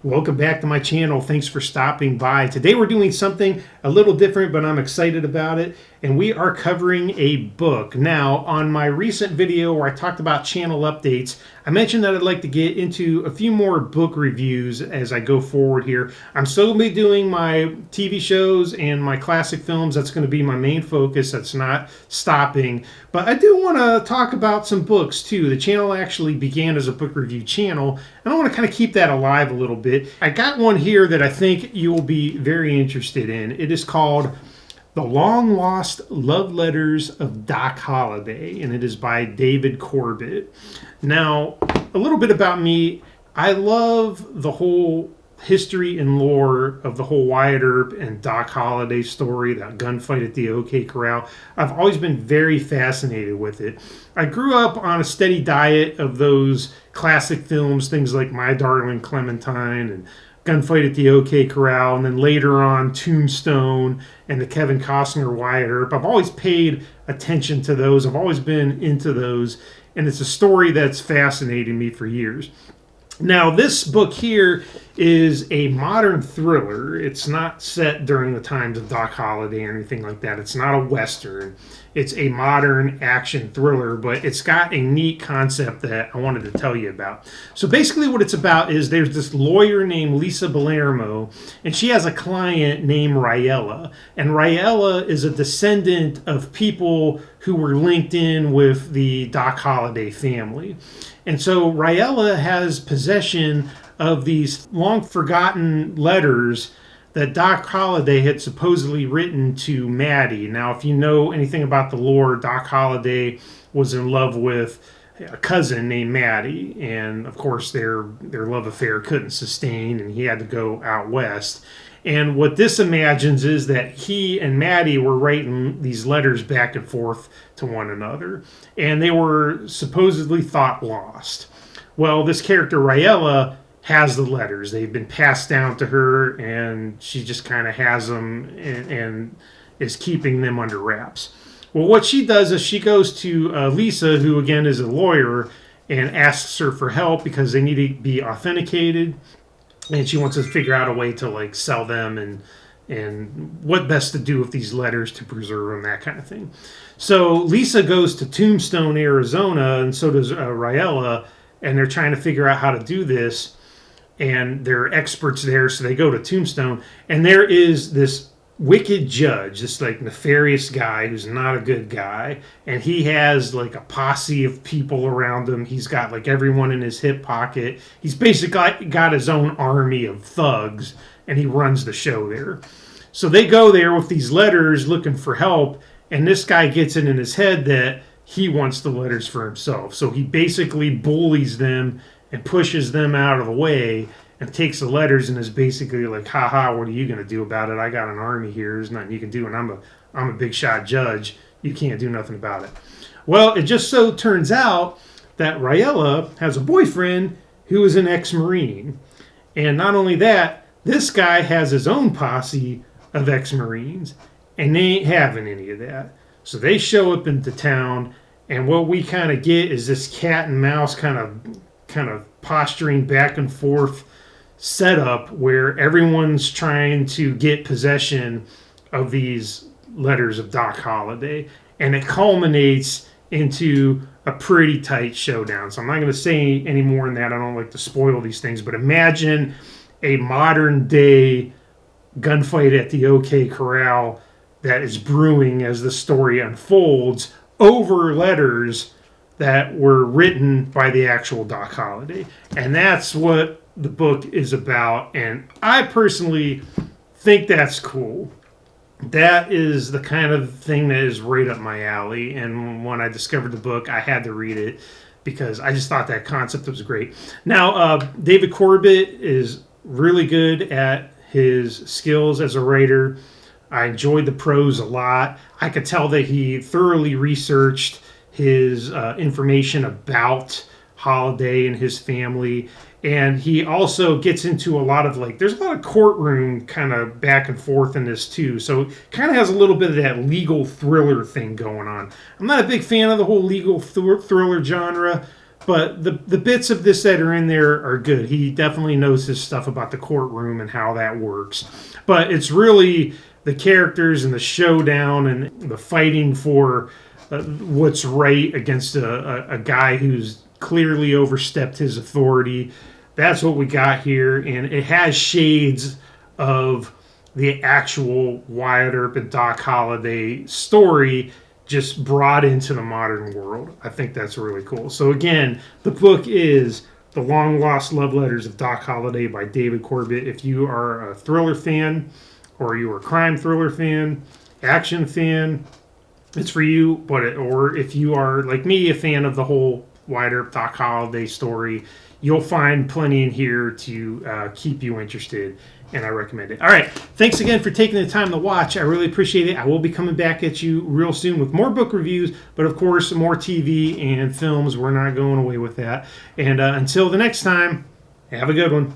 Welcome back to my channel. Thanks for stopping by. Today we're doing something a little different, but I'm excited about it. And we are covering a book. Now, on my recent video where I talked about channel updates, I mentioned that I'd like to get into a few more book reviews as I go forward here. I'm still going to be doing my TV shows and my classic films. That's going to be my main focus. That's not stopping. But I do want to talk about some books too. The channel actually began as a book review channel, and I want to kind of keep that alive a little bit. I got one here that I think you will be very interested in. It is called The Long Lost Love Letters of Doc Holliday, and it is by David Corbett. Now, a little bit about me. I love the whole history and lore of the whole Wyatt Earp and Doc Holliday story, that gunfight at the OK Corral. I've always been very fascinated with it. I grew up on a steady diet of those classic films, things like My Darling Clementine and Gunfight at the OK Corral, and then later on Tombstone and the Kevin Costner Wyatt Earp. I've always paid attention to those. I've always been into those, and it's a story that's fascinated me for years. Now, this book here is a modern thriller. It's not set during the times of Doc Holliday or anything like that. It's not a Western. It's a modern action thriller, but it's got a neat concept that I wanted to tell you about. So basically what it's about is there's this lawyer named Lisa Palermo, and she has a client named Raella. And Raella is a descendant of people who were linked in with the Doc Holliday family. And so Raella has possession of these long forgotten letters that Doc Holliday had supposedly written to Maddie. Now, if you know anything about the lore, Doc Holliday was in love with a cousin named Maddie, and of course their love affair couldn't sustain, and he had to go out west. And what this imagines is that he and Maddie were writing these letters back and forth to one another, and they were supposedly thought lost. Well, this character Raella has the letters. They've been passed down to her, and she just kind of has them and is keeping them under wraps. Well, what she does is she goes to Lisa, who again is a lawyer, and asks her for help because they need to be authenticated, and she wants to figure out a way to like sell them and what best to do with these letters to preserve them, that kind of thing. So Lisa goes to Tombstone, Arizona, and so does Raella, and they're trying to figure out how to do this. And they're experts there, so they go to Tombstone, and there is this wicked judge, this like nefarious guy who's not a good guy, and he has like a posse of people around him. He's got like everyone in his hip pocket. He's basically got his own army of thugs, and he runs the show there. So they go there with these letters looking for help, and this guy gets it in his head that he wants the letters for himself. So he basically bullies them and pushes them out of the way and takes the letters and is basically like, haha, what are you going to do about it? I got an army here. There's nothing you can do, and I'm a big shot judge. You can't do nothing about it. Well, it just so turns out that Raella has a boyfriend who is an ex-Marine. And not only that, this guy has his own posse of ex-Marines, and they ain't having any of that. So they show up into town, and what we kind of get is this cat and mouse kind of posturing back and forth setup where everyone's trying to get possession of these letters of Doc Holliday, and it culminates into a pretty tight showdown. So I'm not going to say any more than that. I don't like to spoil these things, but imagine a modern day gunfight at the OK Corral that is brewing as the story unfolds over letters that were written by the actual Doc Holliday. And that's what the book is about. And I personally think that's cool. That is the kind of thing that is right up my alley. And when I discovered the book, I had to read it because I just thought that concept was great. Now, David Corbett is really good at his skills as a writer. I enjoyed the prose a lot. I could tell that he thoroughly researched his information about Holliday and his family, and he also gets into a lot of there's a lot of courtroom kind of back and forth in this too, so it kind of has a little bit of that legal thriller thing going on. I'm not a big fan of the whole legal thriller genre, But the bits of this that are in there are good. He definitely knows his stuff about the courtroom and how that works. But it's really the characters and the showdown and the fighting for what's right against a guy who's clearly overstepped his authority. That's what we got here. And it has shades of the actual Wyatt Earp and Doc Holliday story just brought into the modern world. I think that's really cool. So again, the book is The Long Lost Love Letters of Doc Holliday by David Corbett. If you are a thriller fan, or you're a crime thriller fan, action fan, it's for you. Or if you are, like me, a fan of the whole Wyatt Earp Doc Holliday story, you'll find plenty in here to keep you interested, and I recommend it. All right, thanks again for taking the time to watch. I really appreciate it. I will be coming back at you real soon with more book reviews, but of course, more TV and films. We're not going away with that. And until the next time, have a good one.